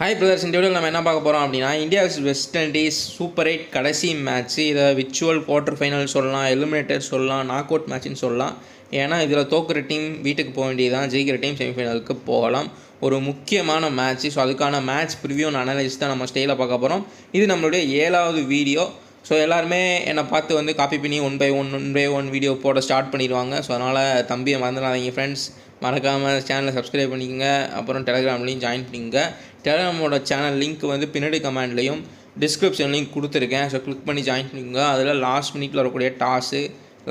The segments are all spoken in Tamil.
ஹாய் பிரதர்ஸ், இந்த வீடியோவில் நம்ம என்ன பார்க்க போகிறோம் அப்படின்னா India vs West Indies super 8 கடைசி மேட்ச்சு. இதை விர்ச்சுவல் குவார்ட்டர் ஃபைனல் சொல்லலாம், எலிமினேட்டர் சொல்லலாம், நாக் அவுட் மேட்ச்னு சொல்லலாம். ஏன்னா இதில் தோக்குற டீம் வீட்டுக்கு போக வேண்டியதான், ஜெயிக்கிற டீம் செமிஃபைனலுக்கு போகலாம். ஒரு முக்கியமான மேட்ச்சு. ஸோ அதுக்கான மேட்ச் ப்ரிவியூ அனலைஸ் தான் நம்ம ஸ்டைலில் பார்க்க போகிறோம். இது நம்மளுடைய 7வது வீடியோ. ஸோ எல்லாருமே என்னை பார்த்து வந்து காப்பி பண்ணி ஒன் பை ஒன் வீடியோ போட ஸ்டார்ட் பண்ணிடுவாங்க. ஸோ அதனால் தம்பியை மறந்துடாதீங்க ஃப்ரெண்ட்ஸ். மறக்காமல் சேனலை சப்ஸ்கிரைப் பண்ணிக்கோங்க. அப்புறம் டெலிகிராம்லேயும் ஜாயின் பண்ணிக்கோங்க. டெலிகிராமோட சேனல் லிங்க் வந்து பின்னாடி கமெண்ட்லேயும் டிஸ்கிரிப்ஷன்லேயும் கொடுத்துருக்கேன். ஸோ கிளிக் பண்ணி ஜாயின் பண்ணிக்கோங்க. அதில் லாஸ்ட் மினிட்ல வரக்கூடிய டாஸு,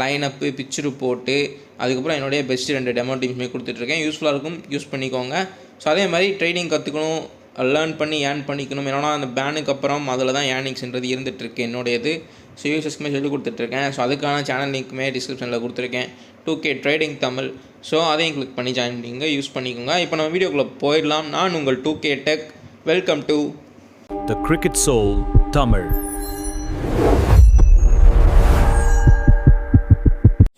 லைனப்பு, பிட்ச் ரிப்போர்ட்டு, அதுக்கப்புறம் என்னுடைய பெஸ்ட் 2 டெமோ டீம்ஸுமே கொடுத்துட்ருக்கேன். யூஸ்ஃபுல்லாக இருக்கும், யூஸ் பண்ணிக்கோங்க. ஸோ அதே மாதிரி ட்ரேடிங் கற்றுக்கணும், லேர்ன் பண்ணி ஏர்ன் பண்ணிக்கணும். ஏன்னா அந்த பேனுக்கு அப்புறம் அதில் தான் ஏர்னிங்ஸ்ன்றது இருந்துகிட்ருக்கு என்னுடையது. ஸோ யூசர்ஸ்க்குமே சொல்லிக் கொடுத்துட்ருக்கேன். ஸோ அதுக்கான சேனல் லிங்க்குமே டிஸ்கிரிப்ஷனில் கொடுத்துருக்கேன், 2K ட்ரேடிங் தமிழ். ஸோ அதையும் கிளிக் பண்ணி ஜாயின் பண்ணிங்க, யூஸ் பண்ணிக்கோங்க. இப்போ நம்ம வீடியோக்குள்ளே போயிடலாம். நான் உங்கள் 2K tech. Welcome to The Cricket Soul Tamil.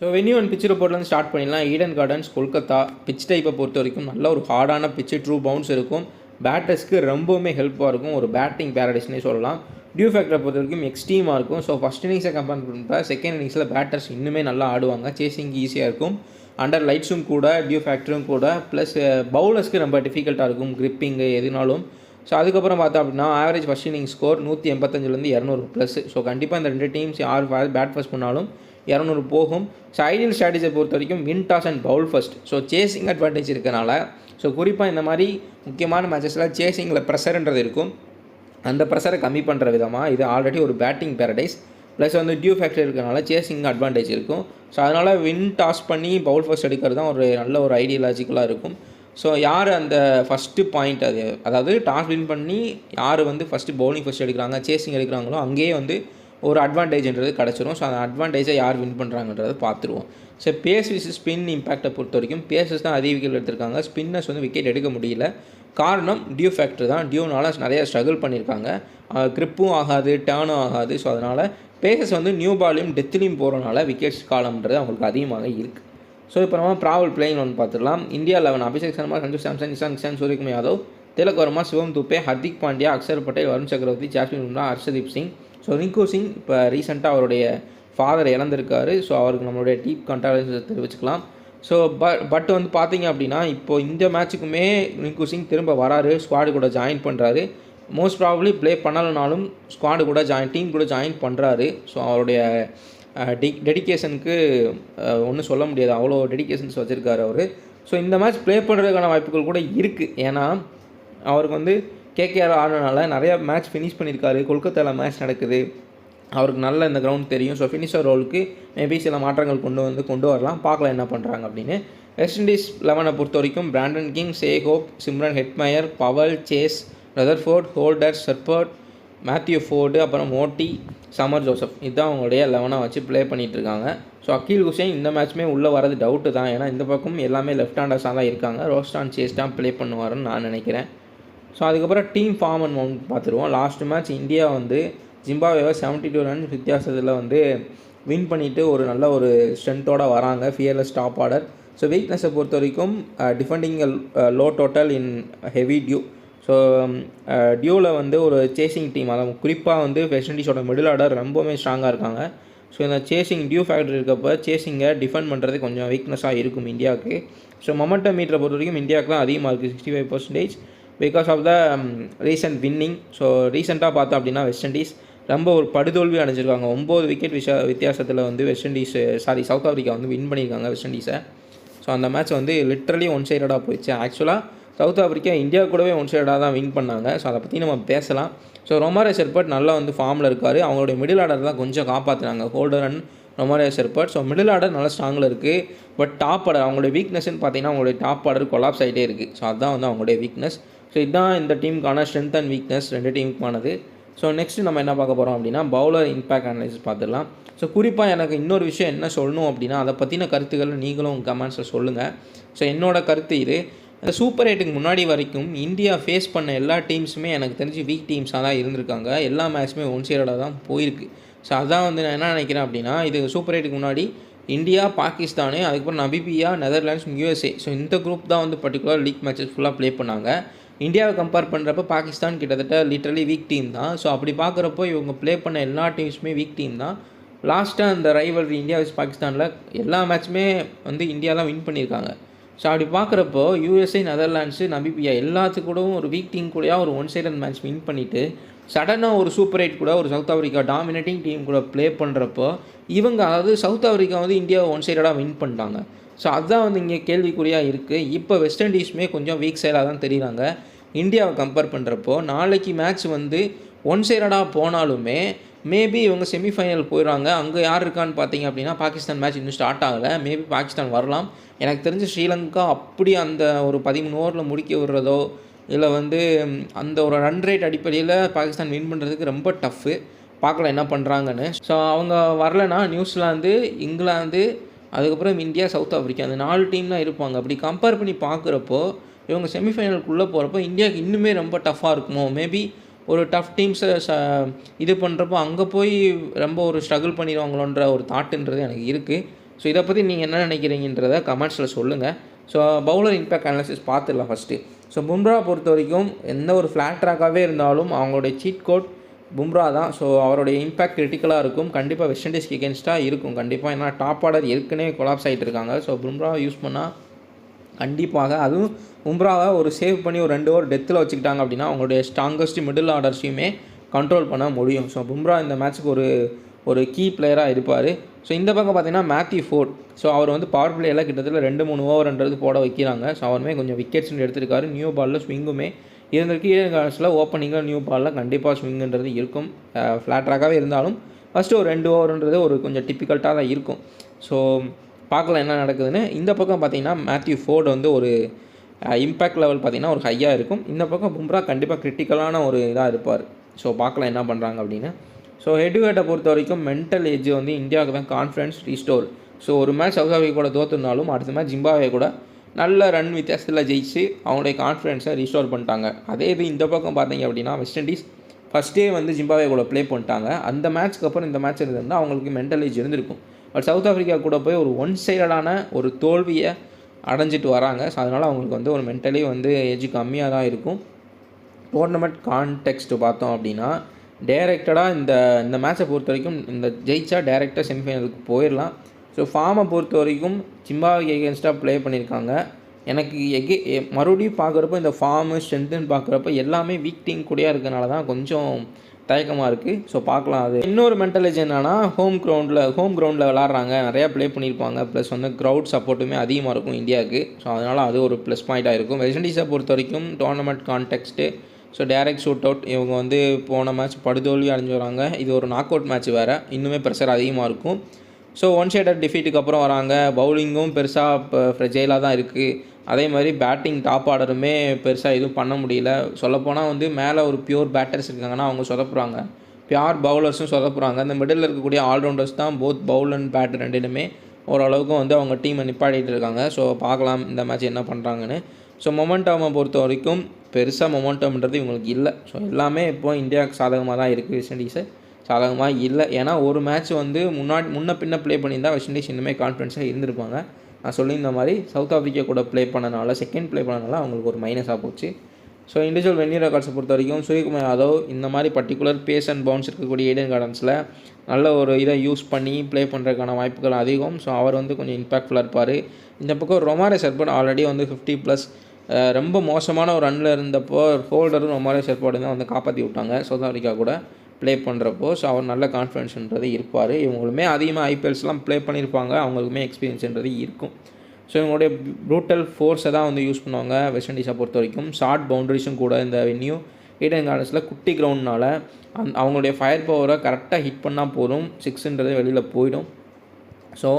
So venue and pitch ரிப்போர்ட்லேருந்து ஸ்டார்ட் பண்ணிடலாம். Eden Gardens, Kolkata. பிட்ச் டைப்பை பொறுத்த வரைக்கும் நல்ல ஒரு ஹார்டான பிட்ச்சு, ட்ரூ பவுன்ஸ் இருக்கும். பேட்டர்ஸ்க்கு ரொம்பவுமே ஹெல்ப்பாக இருக்கும், ஒரு பேட்டிங் பேரடைஸ்னே சொல்லலாம். டியூ ஃபேக்டரை பொறுத்த வரைக்கும் எக்ஸ்ட்ரீமாக இருக்கும். ஸோ ஃபஸ்ட் இன்னிங்ஸை கம்பேர் பண்ணுறப்ப செகண்ட் இன்னிங்ஸில் பேட்டர்ஸ் இன்னுமே நல்லா ஆடுவாங்க, சேசிங் ஈஸியாக இருக்கும். அண்டர் லைட்ஸும் கூட, டியூ ஃபேக்டரும் கூட, ப்ளஸ் பவுலர்ஸ்க்கு ரொம்ப டிஃபிகல்ட்டாக இருக்கும், கிரிப்பிங்கு எதுனாலும். ஸோ அதுக்கப்புறம் பார்த்தா அப்படின்னா ஆவரேஜ் ஃபஸ்ட் இன்னிங் ஸ்கோர் 185லேருந்து 200 ப்ளஸ். ஸோ கண்டிப்பாக இந்த 2 டீம்ஸ் யார் பேட் ஃபர்ஸ்ட் பண்ணாலும் 200 போகும். ஸோ ஐடியல் ஸ்ட்ராட்டஜியை பொறுத்த வரைக்கும் win toss and Pavul first. So chasing advantage இருக்கனால, ஸோ குறிப்பாக இந்த மாதிரி முக்கியமான மேட்சஸில் சேசிங்கில் ப்ரெஷர்ன்றது இருக்கும். அந்த ப்ரெஷரை கம்மி பண்ணுற விதமாக இது ஆல்ரெடி ஒரு பேட்டிங் பேரடைஸ், ப்ளஸ் வந்து டியூ ஃபேக்டர் இருக்கனால சேசிங் அட்வான்டேஜ் இருக்கும். ஸோ அதனால் வின் டாஸ் பண்ணி பவுல் ஃபர்ஸ்ட் எடுக்கிறது தான் ஒரு நல்ல ஒரு ஐடியாலஜிக்கலாக இருக்கும். ஸோ யார் அந்த ஃபஸ்ட்டு பாயிண்ட், அதாவது டாஸ் வின் பண்ணி யார் வந்து ஃபஸ்ட்டு பவுலிங் ஃபர்ஸ்ட் எடுக்கிறாங்க, சேசிங் எடுக்கிறாங்களோ அங்கேயே வந்து ஒரு அட்வான்டேஜ்ன்றது கிடச்சிரும். ஸோ அந்த அட்வான்டேஜை யார் வின் பண்ணுறாங்கன்றதை பார்த்துருவோம். ஸோ பேஸ் விஸ் ஸ்பின் இம்பேக்டை பொறுத்த வரைக்கும் பேசஸ் தான் அதிக விக்கெட் எடுத்திருக்காங்க. ஸ்பின்னர்ஸ் வந்து விக்கெட் எடுக்க முடியல. காரணம் டியூ ஃபேக்டர் தான். டியூனால் நிறைய ஸ்ட்ரகிள் பண்ணியிருக்காங்க, க்ரிப்பும் ஆகாது, டேர்னும் ஆகாது. ஸோ அதனால் பேசஸ் வந்து நியூ பாலையும் டெத்துலையும் போகிறனால விக்கெட்ஸ் காலம்ன்றது அவங்களுக்கு அதிகமாக இருக்குது. ஸோ இப்போ நம்ம ப்ராவல் பிளேயிங் ஒன்று பார்த்துடலாம். இந்தியா 11 அபிஷேக் சர்மா, சஞ்சு சாம்சன், இஷான் கிஷன், சூரியகுமார் யாதவ், திலக் வர்மா, சிவம் துபே, ஹர்திக் பாண்டியா, அக்ஷர் பட்டேல், வருண் சக்கரவர்த்தி, ஜாஸ்மின் பும்ரா, ஹர்ஷதீப் சிங். ஸோ ரிங்கு சிங் இப்போ ரீசெண்டாக அவருடைய ஃபாதர் இழந்திருக்காரு. ஸோ அவருக்கு நம்மளுடைய டீப் கண்டாலன்ஸ் தெரிவிச்சுக்கலாம். ஸோ பட் வந்து பார்த்தீங்க அப்படின்னா இப்போது இந்த மேட்ச்சுக்குமே ரிங்கு சிங் திரும்ப வராரு, ஸ்குவாடு கூட ஜாயின் பண்ணுறாரு. மோஸ்ட் ப்ராபப்ளி ப்ளே பண்ணலைனாலும் ஸ்குவாடு கூட டீம் கூட ஜாயின் பண்ணுறாரு. ஸோ அவருடைய டெடிக்கேஷனுக்கு ஒன்றும் சொல்ல முடியாது, அவ்வளோ டெடிக்கேஷன்ஸ் வச்சுருக்காரு அவர். ஸோ இந்த மேட்ச் ப்ளே பண்ணுறதுக்கான வாய்ப்புகள் கூட இருக்குது. ஏன்னா அவருக்கு வந்து கேகேஆர் ஆடுறதுனால நிறையா மேட்ச் ஃபினிஷ் பண்ணியிருக்காரு. கொல்கத்தாவில் மேட்ச் நடக்குது, அவருக்கு நல்ல இந்த கிரவுண்ட் தெரியும். ஸோ ஃபினிஷர் ரோலுக்கு மேபி சில மாற்றங்கள் கொண்டு வரலாம், பார்க்கலாம் என்ன பண்ணுறாங்க அப்படின்னு. வெஸ்ட் இண்டீஸ் 11 பொறுத்த வரைக்கும் Brandon King, Shai Hope, Shimron Hetmyer, Powell, Chase, Rutherford, Holder, Shepherd, Matthew Forde, அப்புறம் மோட்டி, சமர் ஜோசப். இதுதான் அவங்களுடைய 11 வச்சு ப்ளே பண்ணிகிட்ருக்காங்க. ஸோ அக்கீல் ஹுசைன் இந்த மேட்ச்மே உள்ளே வரது டவுட்டு தான். ஏன்னா இந்த பக்கம் எல்லாமே லெஃப்ட் ஹேண்டர்ஸாக தான் இருக்காங்க. ரோஸ்டான் சேஸ் தான் ப்ளே பண்ணுவாருன்னு நான் நினைக்கிறேன். ஸோ அதுக்கப்புறம் டீம் ஃபார்ம் அண்ட் மவுண்ட் பார்த்துருவோம். லாஸ்ட் மேட்ச் இந்தியா வந்து ஜிம்பாப்வேவை 72 ரன்ஸ் வித்தியாசத்தில் வந்து வின் பண்ணிவிட்டு ஒரு நல்ல ஒரு ஸ்ட்ரென்த்தோடு வராங்க, ஃபியர்லெஸ் டாப் ஆர்டர். ஸோ வீக்னஸை பொறுத்த வரைக்கும் defending low total in heavy dew. So டியூவில் வந்து ஒரு சேசிங் டீம், அதாவது குறிப்பாக வந்து வெஸ்ட் இண்டீஸோட மிடில் ஆர்டர் ரொம்பவுமே ஸ்ட்ராங்காக இருக்காங்க. ஸோ இந்த சேசிங் டியூ ஃபேக்டர் இருக்கப்போ சேசிங்கை டிஃபெண்ட் பண்ணுறது கொஞ்சம் வீக்னஸாக இருக்கும் இந்தியாவுக்கு. ஸோ மொமெண்டம் மீட்டரை பொறுத்த வரைக்கும் இந்தியாவுக்கு தான் அதிகமாக இருக்குது, 65%, because of the recent winning. So ரீசெண்டாக பார்த்தோம் அப்படின்னா வெஸ்ட் இண்டீஸ் ரொம்ப ஒரு படுதோல்வி அடைஞ்சிருக்காங்க. 9 விக்கெட் வித்தியாசத்தில் வந்து சவுத் ஆஃப்ரிக்கா வந்து வின் பண்ணியிருக்காங்க வெஸ்ட் இண்டீஸை. ஸோ அந்த மேட்ச் வந்து லிட்ரலி ஒன் சைடடாக போயிடுச்சு. ஆக்சுவலாக சவுத் ஆஃப்ரிக்கா இந்தியா கூடவே ஒன் சைடாக தான் வின் பண்ணாங்க. ஸோ அதை பற்றி நம்ம பேசலாம். ஸோ ரொமாரே ஷெர்பர்ட் நல்லா வந்து ஃபார்மில் இருக்கார். அவங்களுடைய மிடில் ஆர்டர் தான் கொஞ்சம் காப்பாற்றுறாங்க, Holder and Romario Shepherd. So middle order நல்லா ஸ்ட்ராங்கில் இருக்குது. பட் டாப் ஆர்டர் அவங்களுடைய வீக்னஸ்ன்னு பார்த்தீங்கன்னா அவங்களுடைய டாப் ஆர்டர் கொலாப்ஸ் ஆகிட்டே இருக்குது. ஸோ அதுதான் வந்து அவங்களுடைய வீக்னஸ். ஸோ இதுதான் இந்த டீமுக்கான ஸ்ட்ரென்த் அண்ட் வீக்னஸ் 2 டீமுக்கானது. ஸோ நெக்ஸ்ட்டு நம்ம என்ன பார்க்க போகிறோம் அப்படின்னா பவுலர் இம்பேக்ட் அனலைசிஸ் பார்த்துடலாம். ஸோ குறிப்பாக எனக்கு இன்னொரு விஷயம் என்ன சொல்லணும் அப்படின்னா அதை பற்றின கருத்துக்களை நீங்களும் கமெண்ட்ஸில் சொல்லுங்கள். ஸோ என்னோடய கருத்து இது, இந்த சூப்பர் 8க்கு முன்னாடி வரைக்கும் இந்தியா ஃபேஸ் பண்ண எல்லா டீம்ஸுமே எனக்கு தெரிஞ்சு வீக் டீம்ஸாக தான் இருந்திருக்காங்க. எல்லா மேட்ச்சுமே ஒன் சைடாக தான் போயிருக்கு. ஸோ அதான் வந்து நான் என்ன நினைக்கிறேன் அப்படின்னா, இது சூப்பர் 8க்கு முன்னாடி இந்தியா, பாகிஸ்தானு, அதுக்கப்புறம் நமிபியா, நெதர்லாண்ட்ஸ், USA. ஸோ இந்த குரூப் தான் வந்து பர்டிகுலர் லீக் மேட்சஸ் ஃபுல்லாக ப்ளே பண்ணாங்க. இந்தியாவை கம்பேர் பண்ணுறப்ப பாகிஸ்தான் கிட்டத்தட்ட லிட்ரலி வீக் டீம் தான். ஸோ அப்படி பார்க்குறப்போ இவங்க ப்ளே பண்ண எல்லா டீம்ஸுமே வீக் டீம் தான். லாஸ்ட்டாக அந்த ரைவல்ரி இந்தியா விஸ் பாகிஸ்தானில் எல்லா மேட்ச்சுமே வந்து இந்தியா தான் வின் பண்ணியிருக்காங்க. ஸோ அப்படி பார்க்குறப்போ யூஎஸ்ஏ, நெதர்லாண்ட்ஸு, நமீபியா எல்லாத்துக்கூடவும் ஒரு வீக் டீம் கூடயா ஒரு ஒன் சைடட் மேட்ச் வின் பண்ணிவிட்டு சடனாக ஒரு சூப்பர் 8 கூட ஒரு சவுத் ஆஃப்ரிக்கா டாமினேட்டிங் டீம் கூட ப்ளே பண்ணுறப்போ இவங்க அதாவது சவுத் ஆஃப்ரிக்கா வந்து இந்தியாவை ஒன் சைடடாக வின் பண்ணிட்டாங்க. ஸோ அதுதான் வந்து இங்கே கேள்விக்குறியாக இருக்குது. இப்போ வெஸ்ட் இண்டீஸுமே கொஞ்சம் வீக் சைடாக தான் தெரியுறாங்க இந்தியாவை கம்பேர் பண்ணுறப்போ. நாளைக்கு மேட்ச் வந்து ஒன் சைடடாக போனாலுமே மேபி இவங்க செமிஃபைனல் போயிடுறாங்க. அங்கே யார் இருக்கான்னு பார்த்தீங்க அப்படின்னா பாகிஸ்தான் மேட்ச் இன்னும் ஸ்டார்ட் ஆகலை. மேபி பாகிஸ்தான் வரலாம். எனக்கு தெரிஞ்ச ஸ்ரீலங்கா அப்படி அந்த ஒரு 13 ஓவரில் முடிக்க விடுறதோ இல்லை வந்து அந்த ஒரு ரன் ரேட் அடிப்படையில் பாகிஸ்தான் வின் பண்ணுறதுக்கு ரொம்ப டஃப்பு. பார்க்கலாம் என்ன பண்ணுறாங்கன்னு. ஸோ அவங்க வரலைன்னா நியூசிலாந்து, இங்கிலாந்து, அதுக்கப்புறம் இந்தியா, சவுத் ஆஃப்ரிக்கா அந்த 4 டீம் தான் இருப்பாங்க. அப்படி கம்பேர் பண்ணி பார்க்குறப்போ இவங்க செமிஃபைனலுக்குள்ளே போகிறப்போ இந்தியாவுக்கு இன்னுமே ரொம்ப டஃப்பாக இருக்குமோ. மேபி ஒரு டஃப் டீம்ஸை இது பண்ணுறப்போ அங்கே போய் ரொம்ப ஒரு ஸ்ட்ரகிள் பண்ணிடுவாங்களோன்ற ஒரு தாட்டுன்றது எனக்கு இருக்குது. ஸோ இதை பற்றி நீங்கள் என்ன நினைக்கிறீங்கன்றதை கமெண்ட்ஸில் சொல்லுங்கள். ஸோ பவுலர் இம்பேக்ட் அனாலிசிஸ் பார்த்துடலாம் ஃபஸ்ட்டு. ஸோ பும்ரா பொறுத்த வரைக்கும் எந்த ஒரு ஃப்ளாட் ட்ராக்காகவே இருந்தாலும் அவங்களுடைய சீட் கோட் பும்ரா தான். ஸோ அவருடைய இம்பேக்ட் கிரிட்டிக்கலாக இருக்கும். கண்டிப்பாக வெஸ்ட் இண்டீஸ்க்கு எகென்ஸ்டாக இருக்கும் கண்டிப்பாக. ஏன்னா டாப் ஆர்டர் ஏற்கனவே கொலாப்ஸ் ஆகிட்டு இருக்காங்க. ஸோ பும்ராவை யூஸ் பண்ணால் கண்டிப்பாக, அதுவும் பும்ராவை ஒரு சேவ் பண்ணி ஒரு 2 ஓவர் டெத்தில் வச்சுக்கிட்டாங்க அப்படின்னா அவங்களுடைய ஸ்ட்ராங்கஸ்ட் மிடில் ஆர்டர்ஸையுமே கண்ட்ரோல் பண்ண முடியும். ஸோ பும்ரா இந்த மேட்ச்சுக்கு ஒரு கீ பிளேயராக இருப்பார். ஸோ இந்த பக்கம் பார்த்தீங்கன்னா மேத்யூ ஃபோர்ட். ஸோ அவர் வந்து பவர் பிளேயில் கிட்டத்தட்ட 2-3 ஓவர்ன்றது போட வைக்கிறாங்க. ஸோ அவருமே கொஞ்சம் விக்கெட்ஸ் எடுத்திருக்காரு. நியூ பாலில் ஸ்விங்குமே இருந்திருக்கு. ஈடன் கார்டன்ஸில் ஓப்பனிங்கில் நியூ பாலில் கண்டிப்பாக ஸ்விங்குன்றது இருக்கும். ஃப்ளாட் ட்ராக்காகவே இருந்தாலும் ஃபஸ்ட்டு ஒரு 2 ஓவர்ன்றது ஒரு கொஞ்சம் டிப்பிக்கல்ட்டாக தான் இருக்கும். ஸோ பார்க்கலாம் என்ன நடக்குதுன்னு. இந்த பக்கம் பார்த்தீங்கன்னா மேத்யூ ஃபோர்ட் வந்து ஒரு இம்பேக்ட் லெவல் பார்த்திங்கன்னா ஒரு ஹையாக இருக்கும். இந்த பக்கம் பும்ரா கண்டிப்பாக கிரிட்டிக்கலான ஒரு இதாக இருப்பார். ஸோ பார்க்கலாம் என்ன பண்ணுறாங்க அப்படின்னு. ஸோ ஹெட் டு ஹெட்டை பொறுத்த வரைக்கும் மென்டல் ஏஜ் வந்து இந்தியாவுக்கு தான் கான்ஃபிடன்ஸ் ரீஸ்டோர். ஸோ ஒரு மேட்ச் சவுத் ஆஃப்ரிக்கா கூட தோற்றுனாலும் அடுத்த மேட்ச் ஜிம்பாவே கூட நல்ல ரன் வித்தியாசத்தில் ஜெயிச்சு அவங்களுடைய கான்ஃபிடன்ஸை ரீஸ்டோர் பண்ணிட்டாங்க. அதே இது இந்த பக்கம் பார்த்தீங்க அப்படின்னா வெஸ்ட் இண்டீஸ் ஃபஸ்ட்டே வந்து ஜிம்பாவே கூட ப்ளே பண்ணிட்டாங்க. அந்த மேட்ச்க்கு அப்புறம் இந்த மேட்ச் இருந்தால் அவங்களுக்கு மென்டல் ஏஜ் இருந்திருக்கும். பட் சவுத் ஆஃப்ரிக்கா கூட போய் ஒரு ஒன் சைடடான ஒரு தோல்வியை அடைஞ்சிட்டு வராங்க. ஸோ அதனால் அவங்களுக்கு வந்து ஒரு மென்டலி வந்து ஏஜ் கம்மியாக தான் இருக்கும். டோர்னமெண்ட் கான்டெக்ஸ்ட்டு பார்த்தோம் அப்படின்னா டைரெக்டடாக இந்த மேட்சை பொறுத்த வரைக்கும் இந்த ஜெயிச்சா டைரெக்டாக செமிஃபைனலுக்கு போயிடலாம். ஸோ ஃபார்மை பொறுத்த வரைக்கும் ஜிம்பாப்வே எகென்ஸ்டாக ப்ளே பண்ணியிருக்காங்க. எனக்கு மறுபடியும் பார்க்குறப்போ இந்த ஃபார்மு ஸ்ட்ரென்த்துன்னு பார்க்குறப்போ எல்லாமே வீக் டீம் கூடயா இருக்கனால தான் கொஞ்சம் தயக்கமாக இருக்குது. ஸோ பார்க்கலாம். அது இன்னொரு மென்டலேஜ் என்னென்னா ஹோம் கிரவுண்டில் விளாட்றாங்க, நிறையா ப்ளே பண்ணியிருப்பாங்க. ப்ளஸ் வந்து க்ரௌட் சப்போர்ட்டுமே அதிகமாக இருக்கும் இந்தியாவுக்கு. ஸோ அதனால் அது ஒரு ப்ளஸ் பாயிண்ட்டாக இருக்கும். வெஸ்ட் இண்டீஸை பொறுத்த வரைக்கும் tournament context so direct shoot out. இவங்க வந்து போன மேட்ச் படுதோல்வி அடைஞ்சு வராங்க. இது ஒரு நாக் அவுட் மேட்ச் வேறு, இன்னுமே ப்ரெஷர் அதிகமாக இருக்கும். ஸோ ஒன் சைடட் டிஃபீட்டுக்கு அப்புறம் வராங்க. பவுலிங்கும் பெருசாக இப்போ ஃப்ரெஜைலாக தான் இருக்குது. அதே மாதிரி பேட்டிங் டாப் ஆர்டருமே பெருசாக எதுவும் பண்ண முடியல. சொல்லப்போனால் வந்து மேலே ஒரு பியூர் பேட்டர்ஸ் இருக்காங்கன்னா அவங்க சொதப்புறாங்க, பியூர் பவுலர்ஸும் சொதப்புறாங்க. இந்த மிடில் இருக்கக்கூடிய ஆல்ரவுண்டர்ஸ் தான் போத் பவுல் அண்ட் பேட் ரெண்டுமே ஓரளவுக்கு வந்து அவங்க டீமை நிப்பாட்டிகிட்டு இருக்காங்க. ஸோ பார்க்கலாம் இந்த மேட்ச் என்ன பண்ணுறாங்கன்னு. ஸோ மொமெண்டமை பொறுத்த வரைக்கும் பெருசாக மொமெண்டம்ன்றது இவங்களுக்கு இல்லை. ஸோ எல்லாமே இப்போ இந்தியாவுக்கு சாதகமாக தான் இருக்குது. வெஸ்ட் இண்டீஸு சாதகமாக இல்லை. ஏன்னா ஒரு மேட்ச் வந்து முன்ன பின்ன ப்ளே பண்ணியிருந்தால் வெஸ்ட் இண்டீஸ் இன்னுமே கான்ஃபிடன்ஸாக இருந்திருப்பாங்க. நான் சொல்லியிருந்த மாதிரி சவுத் ஆஃப்ரிக்கா கூட ப்ளே பண்ணனால செகண்ட் ப்ளே பண்ணனால அவங்களுக்கு ஒரு மைனஸாக போச்சு. ஸோ இண்டிவிஜுவல் வென்யூ ரெக்கார்ட்ஸை பொறுத்த வரைக்கும் சூரியகுமார் யாதவ் இந்த மாதிரி பர்டிகுலர் பேஸ் அண்ட் பவுன்ஸ் இருக்கக்கூடிய ஈடன் கார்டன்ஸில் நல்ல ஒரு இதை யூஸ் பண்ணி ப்ளே பண்ணுறதுக்கான வாய்ப்புகள் அதிகம். ஸோ அவர் வந்து கொஞ்சம் இம்பாக்ட்ஃபுல்லாக இருப்பார். இந்த பக்கம் ரொமாரே சர்பட் ஆல்ரெடி வந்து 50+ ரொம்ப மோசமான ஒரு ரன்னில் இருந்தப்போ ஹோல்டரும் ரொமாரே சர்பட் தான் வந்து காப்பாற்றி விட்டாங்க சவுத் ஆஃப்ரிக்கா கூட ப்ளே பண்ணுறப்போ. ஸோ அவர் நல்ல கான்ஃபிடன்ஸ்ன்றது இருப்பார். இவங்களுமே அதிகமாக ஐபிஎல்ஸ்லாம் ப்ளே பண்ணியிருப்பாங்க, அவங்களுக்குமே எக்ஸ்பீரியன்ஸ்ன்றது இருக்கும். ஸோ இவங்களுடைய ப்ரூட்டல் ஃபோர்ஸை தான் வந்து யூஸ் பண்ணுவாங்க வெஸ்ட் இண்டீஸை பொறுத்த வரைக்கும். ஷார்ட் பவுண்டரிஸும் கூட இந்த வென்யூ ஈடன் கார்டன்ஸில் குட்டி கிரவுண்ட்னால அவங்களுடைய ஃபயர் பவரை கரெக்டாக ஹிட் பண்ணால் போதும், 6ன்றது வெளியில் போயிடும். ஸோ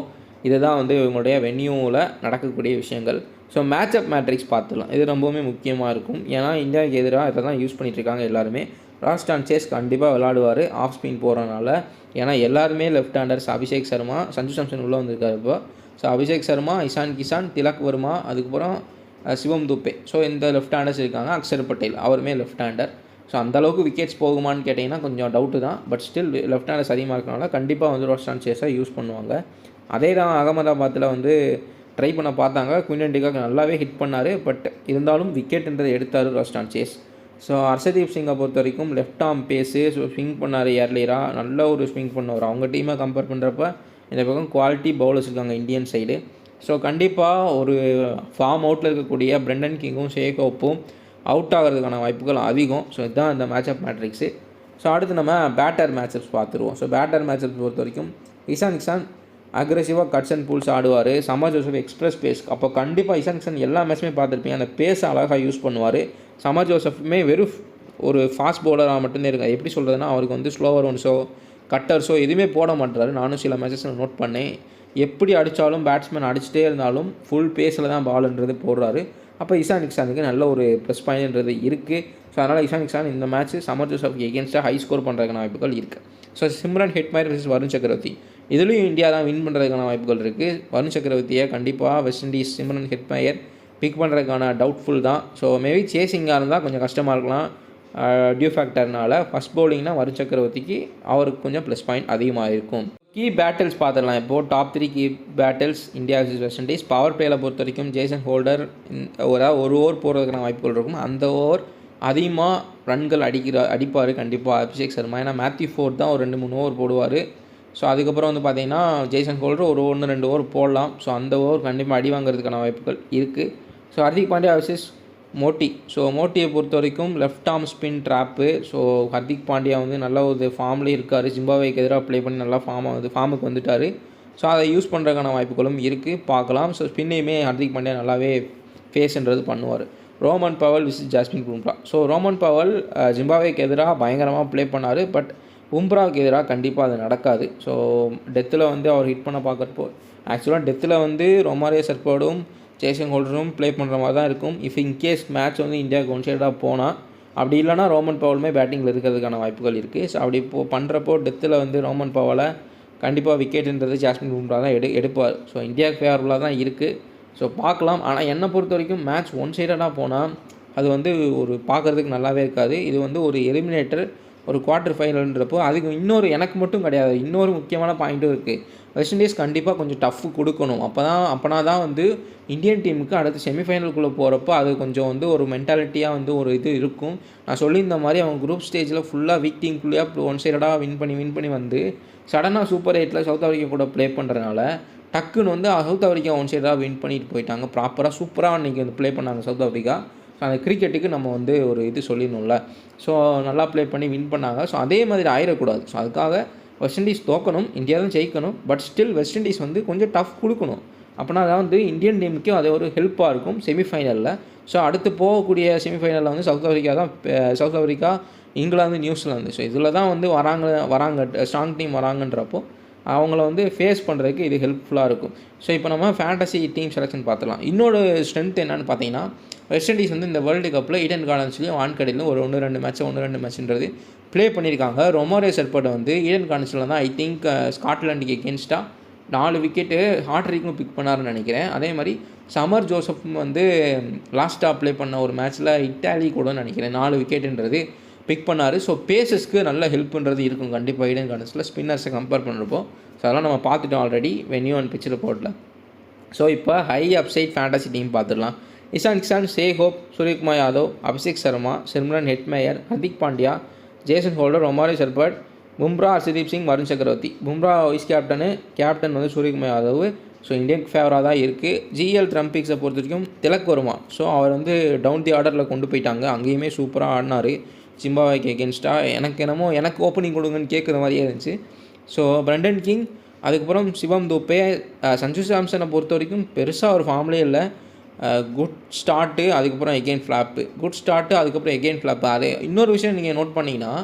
இதுதான் வந்து இவங்களுடைய வென்யூவில் நடக்கக்கூடிய விஷயங்கள். ஸோ மேட்சப் மேட்ரிக்ஸ் பார்த்துலாம், இது ரொம்பவுமே முக்கியமாக இருக்கும். ஏன்னா இந்தியாவுக்கு எதிராக இதை தான் யூஸ் பண்ணிகிட்ருக்காங்க எல்லாருமே. ராஸ்டான் சேஸ் கண்டிப்பாக விளாடுவார் ஆஃப் ஸ்பின் போகிறனால. ஏன்னா எல்லாருமே left handers. Abhishek Sharma, Sanju Samson உள்ளே வந்திருக்காரு இப்போ. ஸோ அபிஷேக் சர்மா, இஷான் கிஷான், திலக் வர்மா, அதுக்கப்புறம் சிவம் துபே. ஸோ இந்த லெஃப்ட் ஹேண்டர்ஸ் இருக்காங்க. அக்ஷர் பட்டேல் அவருமே லெஃப்ட் ஹேண்டர். ஸோ அந்தளவுக்கு விக்கெட்ஸ் போகுமான்னு கேட்டிங்கன்னா கொஞ்சம் டவுட்டு தான். பட் ஸ்டில் லெஃப்ட் ஹேண்டர்ஸ் அதிகமாக இருக்கனால கண்டிப்பாக வந்து ராஸ்டான் சேஸை யூஸ் பண்ணுவாங்க. அதே தான் அகமதாபாத்தில் வந்து ட்ரை பண்ண பார்த்தாங்க. குயின்டன் டிகாக் நல்லாவே ஹிட் பண்ணார். பட் இருந்தாலும் விக்கெட்ன்றதை எடுத்தார் ராஸ்டான் சேஸ். ஸோ ஹர்ஷதீப் சிங்கை பொறுத்த வரைக்கும் left arm pace, so swing பண்ணார் ஏர்லியராக, நல்ல ஒரு ஸ்விங் பண்ணுவார். அவங்க டீமை கம்பேர் பண்ணுறப்ப இந்த பக்கம் குவாலிட்டி பவுலர்ஸ் இருக்காங்க இந்தியன் சைடு. ஸோ கண்டிப்பாக ஒரு ஃபார்ம் அவுட்டில் இருக்கக்கூடிய பிரெண்டன் கிங்கும் ஷேக் ஹோப்பும் அவுட் ஆகிறதுக்கான வாய்ப்புகள் அதிகம். ஸோ இதுதான் இந்த மேட்சப் மேட்ரிக்ஸு. ஸோ அடுத்து நம்ம பேட்டர் மேட்சப்ஸ் பார்த்துருவோம். ஸோ பேட்டர் மேட்சப்ஸ் பொறுத்த வரைக்கும் இஷான் கிஷான் அக்ரெசிவாக கட்ஸ் அண்ட் புல்ஸ் ஆடுவார். Shamar Joseph express pace. அப்போ கண்டிப்பாக இஷான் கிஷான் எல்லா மேட்சுமே பார்த்துருப்பீங்க, அந்த பேஸை அழகாக யூஸ் பண்ணுவார். சமர் ஜோசஃப்மே வெறும் ஒரு ஃபாஸ்ட் பவுலராக மட்டும்தான் இருக்காது. எப்படி சொல்கிறதுனா அவருக்கு வந்து ஸ்லோவர் ஒன்ஸோ கட்டர்ஸோ எதுவுமே போட மாட்டாரு. நானும் சில மேட்சஸ் நோட் பண்ணேன். எப்படி அடித்தாலும் பேட்ஸ்மேன் அடிச்சுட்டே இருந்தாலும் ஃபுல் பேஸில் தான் பால்ன்றது போடுறாரு. அப்போ இஷான் கிஷானுக்கு நல்ல ஒரு ப்ளஸ் பாயிண்ட்ன்றது இருக்குது. ஸோ அதனால் இஷான் கிஷான் இந்த மேட்ச் சமர் ஜோசப்க்கு எகேன்ஸ்டாக ஹை ஸ்கோர் பண்ணுறதுக்கான வாய்ப்புகள் இருக்குது. So Simran Hetmyer vs Varun சக்கரவர்த்தி, இதுலேயும் இந்தியா தான் வின் பண்ணுறதுக்கான வாய்ப்புகள் இருக்குது. வருண் சக்கரவர்த்தியை கண்டிப்பாக West Indies Shimron Hetmyer pick பண்ணுறதுக்கான டவுட்ஃபுல் தான். ஸோ மேபி சேசிங்காக இருந்தால் கொஞ்சம் கஷ்டமாக இருக்கலாம் டியூ ஃபேக்டர்னால. ஃபஸ்ட் பவுலிங்னா வருண் சக்கரவர்த்திக்கு அவருக்கு கொஞ்சம் ப்ளஸ் பாயிண்ட் அதிகமாக இருக்கும். கீ பேட்டில்ஸ் பார்த்துடலாம். இப்போது top 3 key battles India vs West Indies. Power பிளேயில் பொறுத்த வரைக்கும் ஜேசன் ஹோல்டர் ஒரு ஓவர் போடுறதுக்கான வாய்ப்புகள் இருக்கும். அந்த ஓவர் அதிகமாக ரன்கள் அடிப்பார் கண்டிப்பாக அபிஷேக் சர்மா. ஏன்னா மேத்யூ ஃபோர்ட் தான் ஒரு 2-3 ஓவர் போடுவார். ஸோ அதுக்கப்புறம் வந்து பார்த்தீங்கன்னா ஜேசன் ஹோல்டர் ஒரு 1-2 ஓவர் போடலாம். ஸோ அந்த ஓவர் கண்டிப்பாக அடி வாங்குறதுக்கான வாய்ப்புகள் இருக்குது. So Hardik Pandya vs Moti. So மோட்டியை பொறுத்த வரைக்கும் left arm spin drop. So Hardik Pandya வந்து நல்ல ஒரு ஃபார்ம்லேயே இருக்கார். ஜிம்பாப்வேக்கு எதிராக ப்ளே பண்ணி நல்லா ஃபார்முக்கு வந்துட்டார். ஸோ அதை யூஸ் பண்ணுறதுக்கான வாய்ப்புகளும் இருக்குது, பார்க்கலாம். ஸோ ஸ்பின்னையுமே ஹர்திக் பாண்டியா நல்லாவே ஃபேஸ்ன்றது பண்ணுவார். ரோமன் பவல் vs ஜாஸ்மின் பும்ரா. ஸோ ரோமன் பவல் ஜிம்பாப்வேக்கு எதிராக பயங்கரமாக ப்ளே பண்ணார். பட் பும்ராவுக்கு எதிராக கண்டிப்பாக அது நடக்காது. ஸோ டெத்தில் வந்து அவர் ஹிட் பண்ண பார்க்குறப்போ ஆக்சுவலாக டெத்தில் வந்து ரொமாரியோ சர்போடும் ஜேசன் ஹோல்டரும் ப்ளே பண்ணுற மாதிரி தான் இருக்கும். இஃப் இன்கேஸ் மேட்ச் வந்து இந்தியாவுக்கு ஒன் சைடாக போனால், அப்படி இல்லைனா ரோமன் பவலுமே பேட்டிங்கில் இருக்கிறதுக்கான வாய்ப்புகள் இருக்குது. ஸோ அப்படி பண்ணுறப்போ டெத்தில் வந்து ரோமன் பவலை கண்டிப்பாக விக்கெட்டுன்றது ஜாஸ்மின் பும்ரா தான் எடுப்பார். ஸோ இந்தியாவுக்கு ஃபேவரபுளாக தான் இருக்குது. ஸோ பார்க்கலாம். ஆனால் என்னை பொறுத்த வரைக்கும் மேட்ச் ஒன் சைடாக போனால் அது வந்து ஒரு பார்க்குறதுக்கு நல்லாவே இருக்காது. இது வந்து ஒரு எலிமினேட்டர், ஒரு குவார்ட்டர் ஃபைனல்ன்றப்போ அதுக்கு எனக்கு மட்டும் கிடையாது, இன்னொரு முக்கியமான பாயிண்ட்டும் இருக்குது. வெஸ்ட் இண்டீஸ் கண்டிப்பாக கொஞ்சம் டஃப் கொடுக்கணும். அப்போனா தான் வந்து இந்தியன் டீமுக்கு அடுத்து செமிஃபைனலுக்குள்ளே போகிறப்போ அது கொஞ்சம் வந்து ஒரு மென்டாலிட்டியாக வந்து ஒரு இது இருக்கும். நான் சொல்லியிருந்த மாதிரி அவங்க குரூப் ஸ்டேஜில் ஃபுல்லாக வீக் டீமுக்குள்ளேயே ஒன் சைடாக வின் பண்ணி வந்து சடனாக சூப்பர் 8ல் சவுத் ஆஃப்ரிக்கா கூட ப்ளே பண்ணுறதுனால டக்குன்னு வந்து சவுத் ஆஃப்ரிக்கா ஒன் சைடாக வின் பண்ணிட்டு போயிட்டாங்க. ப்ராப்பராக சூப்பராக அன்றைக்கி வந்து ப்ளே பண்ணாங்க சவுத் ஆஃப்ரிக்கா. ஸோ அந்த கிரிக்கெட்டுக்கு நம்ம வந்து ஒரு இது சொல்லிடணும்ல. ஸோ நல்லா ப்ளே பண்ணி வின் பண்ணாங்க. ஸோ அதே மாதிரி ஆயிடக்கூடாது. ஸோ அதுக்காக வெஸ்ட் இண்டீஸ் தோக்கணும், இந்தியா தான் ஜெயிக்கணும். பட் ஸ்டில் வெஸ்ட் இண்டீஸ் வந்து கொஞ்சம் டஃப் கொடுக்கணும். அப்போனா தான் வந்து இந்தியன் டீமுக்கு அது ஒரு ஹெல்ப்பாக இருக்கும் செமிஃபைனலில். ஸோ அடுத்து போகக்கூடிய செமிஃபைனலில் வந்து south Africa, England, New Zealand. So இதில் தான் வந்து வராங்க ஸ்ட்ராங் டீம் வராங்கன்றப்போ அவங்கள வந்து ஃபேஸ் பண்ணுறதுக்கு இது ஹெல்ப்ஃபுல்லாக இருக்கும். ஸோ இப்போ நம்ம ஃபேண்டசி டீம் செலெக்ஷன் பார்த்துலாம். இன்னொரு ஸ்ட்ரென்த் என்னென்னு பார்த்தீங்கன்னா, வெஸ்ட் இண்டீஸ் வந்து இந்த வேர்ல்டு கப்பில் ஈடன் கார்டன்ஸ்லேயும் வான்கடையிலும் ஒரு 1-2 மேட்ச்ன்றது ப்ளே பண்ணியிருக்காங்க. ரொமாரியோ சர்போட் வந்து ஈடன் கார்டன்ஸில் தான் ஐ திங்க் ஸ்காட்லாண்டுக்கு எகென்ஸ்டாக 4 விக்கெட்டு ஹாட்ரிக்கும் பிக் பண்ணாருன்னு நினைக்கிறேன். அதே மாதிரி சமர் ஜோசப் வந்து லாஸ்ட்டாக ப்ளே பண்ண ஒரு மேட்ச்சில் இட்டாலி கூட நினைக்கிறேன் 4 விக்கெட்டுன்றது பிக் பண்ணார். ஸோ பேசஸ்க்கு நல்ல ஹெல்ப்புன்றது இருக்கும் கண்டிப்பாக ஈடன் கார்டன்ஸில் ஸ்பின்னர்ஸை கம்பேர் பண்ணுறப்போ. ஸோ அதெல்லாம் நம்ம பார்த்துட்டோம் ஆல்ரெடி வென்யூ அண்ட் பிச் ரிப்போர்ட்டில். ஸோ இப்போ ஹை அப்சைட் ஃபேண்டசி டீம் பார்த்துடலாம். Ishan Kishan, Shai Hope, Suryakumar Yadav, Abhishek Sharma, Shimron Hetmyer, Hardik Pandya, Jason Holder, Romario Shepherd, Bumrah, Arshdeep Singh, Varun Chakravarthy. Bumrah vice captain வந்து சூரியகுமார் யாதவ். ஸோ இந்தியனுக்கு ஃபேவராக தான் இருக்குது. ஜிஎல் ட்ரம்பிக்ஸை பொறுத்த வரைக்கும் திலக் வர்மா. ஸோ அவர் வந்து டவுன் தி ஆர்டரில் கொண்டு போயிட்டாங்க. அங்கேயுமே சூப்பராக ஆடினார் ஜிம்பாப்வேக்கு எகென்ஸ்டாக. எனக்கு ஓப்பனிங் கொடுங்கன்னு கேட்குற மாதிரியே இருந்துச்சு. ஸோ பிரெண்டன் கிங், அதுக்கப்புறம் சிவம் துபே, சஞ்சு சாம்சனை பொறுத்த வரைக்கும் பெருசாக ஒரு ஃபார்ம்லேயே இல்லை. குட் ஸ்டார்ட்டு, அதுக்கப்புறம் எகெயின் ஃப்ளாப்பு, குட் ஸ்டார்ட்டு, அதுக்கப்புறம் எகெயின் ஃப்ளாப்பு. அதே இன்னொரு விஷயம் நீங்கள் நோட் பண்ணிங்கன்னா,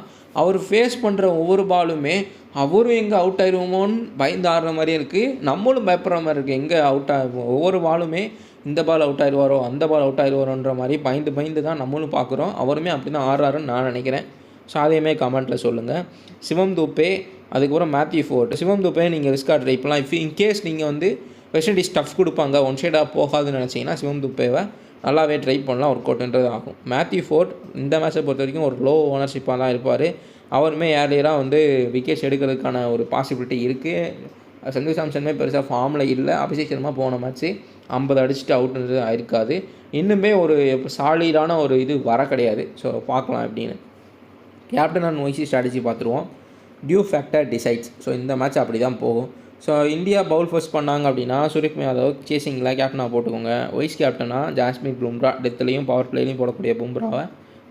அவர் ஃபேஸ் பண்ணுற ஒவ்வொரு பாலுமே அவரும் எங்கே அவுட் ஆயிடுவோமோன்னு பயந்து ஆடுற மாதிரியே இருக்குது, நம்மளும் பயப்படுற மாதிரி இருக்குது. எங்கே அவுட் ஆகும், ஒவ்வொரு பாலுமே இந்த பால் அவுட் ஆயிடுவாரோ அந்த பால் அவுட் ஆயிடுவாரோன்ற மாதிரி பயந்து தான் நம்மளும் பார்க்குறோம். அவருமே அப்படி தான் ஆடுறாருன்னு நான் நினைக்கிறேன். ஸோ அதையுமே கமெண்ட்டில் சொல்லுங்கள். சிவம் துபே, அதுக்கப்புறம் மேத்யூ ஃபோர்ட். சிவம் துபே நீங்கள் ரிஸ்காக ட்ரை பண்ணலாம். இன்கேஸ் நீங்கள் வந்து வெஸ்ட் இண்டீஸ் டஃப் கொடுப்பாங்க, ஒன் சைடாக போகாதுன்னு நினச்சிங்கன்னா சிவம் துபேவை நல்லாவே ட்ரை பண்ணலாம், ஒர்க் அவுட்ன்றது ஆகும். மேத்யூ ஃபோர்ட் இந்த மேட்சை பொறுத்த வரைக்கும் ஒரு லோ ஓனர்ஷிப்பாக தான் இருப்பார். அவருமே ஏர்லியராக வந்து விக்கெட்ஸ் எடுக்கிறதுக்கான ஒரு பாசிபிலிட்டி இருக்குது. சஞ்சு சாம்சனுமே பெருசாக ஃபார்மில் இல்லை. அபிஷேக் சர்மா போன மேட்ச்சு 50 அடிச்சுட்டு அவுட்ன்றது இருக்காது. இன்னுமே ஒரு சாலிடான ஒரு இது வர கிடையாது. ஸோ பார்க்கலாம் எப்படின்னு. கேப்டன் அண்ட் ஒய்சி ஸ்ட்ராட்டஜி பார்த்துருவோம். Due factor decides. ஸோ இந்த மேட்ச் அப்படி தான் போகும். ஸோ இந்தியா பவுல் ஃபர்ஸ்ட் பண்ணாங்க அப்படின்னா சூரியகுமார் யாதவ் சேசிங்கில் கேப்டனாக போட்டுக்கோங்க. வைஸ் கேப்டனாக ஜாஸ்மின் பும்ரா, டெத்துலேயும் பவர் பிளேலையும் போடக்கூடிய பும்ராவை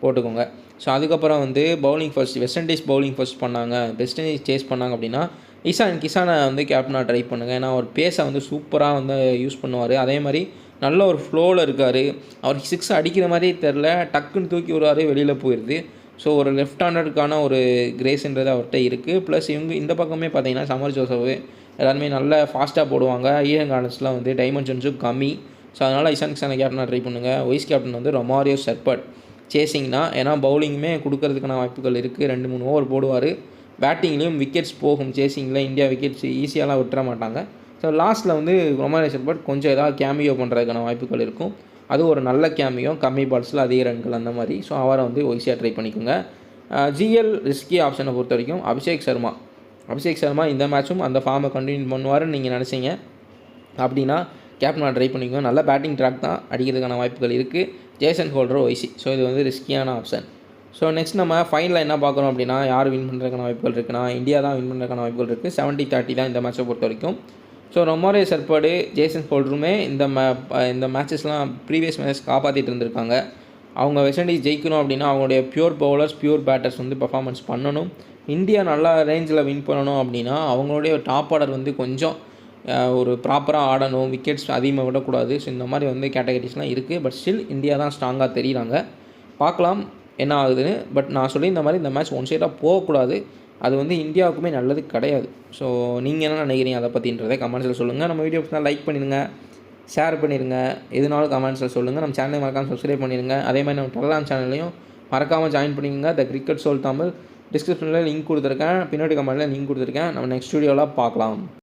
போட்டுக்கோங்க. ஸோ அதுக்கப்புறம் வந்து bowling first west Indies bowling first பண்ணாங்க, வெஸ்ட் இண்டீஸ் சேஸ் பண்ணாங்க அப்படின்னா கிஷானை வந்து கேப்டனாக ட்ரை பண்ணுங்கள். ஏன்னா அவர் பேஸை வந்து சூப்பராக வந்து யூஸ் பண்ணுவார். அதே மாதிரி நல்ல ஒரு ஃப்ளோவில் இருக்கார். அவருக்கு 6 அடிக்கிற மாதிரியே தெரில, டக்குன்னு தூக்கி விடுவார், வெளியில் போயிடுது. ஸோ ஒரு லெஃப்ட் ஹேண்டருக்கான ஒரு கிரேஸ்ன்றது அவர்கிட்ட இருக்குது. ப்ளஸ் இவங்க இந்த பக்கமே பார்த்தீங்கன்னா சமர் ஜோசப் எல்லாருமே நல்லா ஃபாஸ்ட்டாக போடுவாங்க. ஈடன் கார்டன்ஸ்லாம் வந்து டைமென்ஷன்ஸும் கம்மி. ஸோ அதனால் இஷான் கிஷானை கேப்டனாக ட்ரை பண்ணுங்கள். வைஸ் கேப்டன் வந்து ரொமாரியோ ஷெர்பட் சேசிங்னா, ஏன்னா பவுலிங்குமே கொடுக்கறதுக்கான வாய்ப்புகள் இருக்குது. 2-3 ஓவர் போடுவார். பேட்டிங்லேயும் விக்கெட்ஸ் போகும். சேசிங்கில் இந்தியா விக்கெட்ஸ் ஈஸியாலாம் விட்டுற மாட்டாங்க. ஸோ லாஸ்ட்டில் வந்து ரொமாரியோ ஷெர்பட் கொஞ்சம் ஏதாவது கேமியோ பண்ணுறதுக்கான வாய்ப்புகள் இருக்கும். அது ஒரு நல்ல கேமியோ, கம்மி பால்ஸில் அதிக ரன்கள் அந்த மாதிரி. ஸோ அவரை வந்து ஒய்ஸியாக ட்ரை பண்ணிக்கோங்க. ஜிஎல் ரிஸ்கி ஆப்ஷனை பொறுத்த வரைக்கும் அபிஷேக் சர்மா இந்த மேட்சும் அந்த ஃபார்மை கண்டினியூ பண்ணுவாருன்னு நீங்கள் நினச்சிங்க அப்படின்னா கேப்டனாக ட்ரை பண்ணிக்கோங்க. நல்ல பேட்டிங் ட்ராக் தான், அடிக்கிறதுக்கான வாய்ப்புகள் இருக்குது. Jason holder YC. ஸோ இது வந்து ரிஸ்கியான ஆப்ஷன். ஸோ நெக்ஸ்ட் நம்ம ஃபைனலில் என்ன பார்க்குறோம் அப்படின்னா யார் வின் பண்ணுறதுக்கான வாய்ப்புகள் இருக்குன்னா இந்தியா தான் வின் பண்ணுறதுக்கான வாய்ப்புகள் இருக்குது. 70-30 தான் இந்த மேட்சை பொறுத்த வரைக்கும். ஸோ ரொமாரியோ ஷெர்பட், ஜேசன் ஹோல்டருமே இந்த மேட்சஸ்லாம் ப்ரீவியஸ் மேட்சஸ் காப்பாற்றிட்டு இருந்திருக்காங்க. அவங்க வெஸ்ட் இண்டீஸ் ஜெயிக்கணும் அப்படின்னா அவங்களுடைய பியூர் பவுலர்ஸ், பியூர் பேட்டர்ஸ் வந்து பர்ஃபார்மன்ஸ் பண்ணணும். இந்தியா நல்லா ரேஞ்சில் வின் பண்ணணும் அப்படின்னா அவங்களுடைய டாப் ஆர்டர் வந்து கொஞ்சம் ஒரு ப்ராப்பராக ஆடணும், விக்கெட்ஸ் அதிகமாக விடக்கூடாது. ஸோ இந்த மாதிரி வந்து கேட்டகரிஸ்லாம் இருக்குது. பட் ஸ்டில் இந்தியா தான் ஸ்ட்ராங்காக தெரியுறாங்க. பார்க்கலாம் என்ன ஆகுதுன்னு. பட் நான் சொல்லி இந்த மாதிரி இந்த மேட்ச் ஒன் சைடாக போகக்கூடாது. அது வந்து இந்தியாவுக்குமே நல்லது கிடையாது. ஸோ நீங்கள் என்ன நினைக்கிறீங்க அதை பற்றின்றதை கமெண்ட்ஸில் சொல்லுங்கள். நம்ம வீடியோ பிடிச்சா லைக் பண்ணிடுங்க, ஷேர் பண்ணிடுங்க. எதுனாலும் கமெண்ட்ஸில் சொல்லுங்கள். நம்ம சேனலை மறக்காமல் சப்ஸ்கிரைப் பண்ணிடுங்க. அதே மாதிரி நம்ம டெலகிராம் சேனல்லையும் மறக்காமல் ஜாயின் பண்ணிக்கோங்க. The cricket soul Tamil. டிஸ்கிரிப்ஷனில் லிங்க் கொடுத்துருக்கேன், பின்னாடி கமெண்ட்டில் லிங்க் கொடுத்துருக்கேன். நம்ம நெக்ஸ்ட் வீடியோவில் பார்க்கலாம்.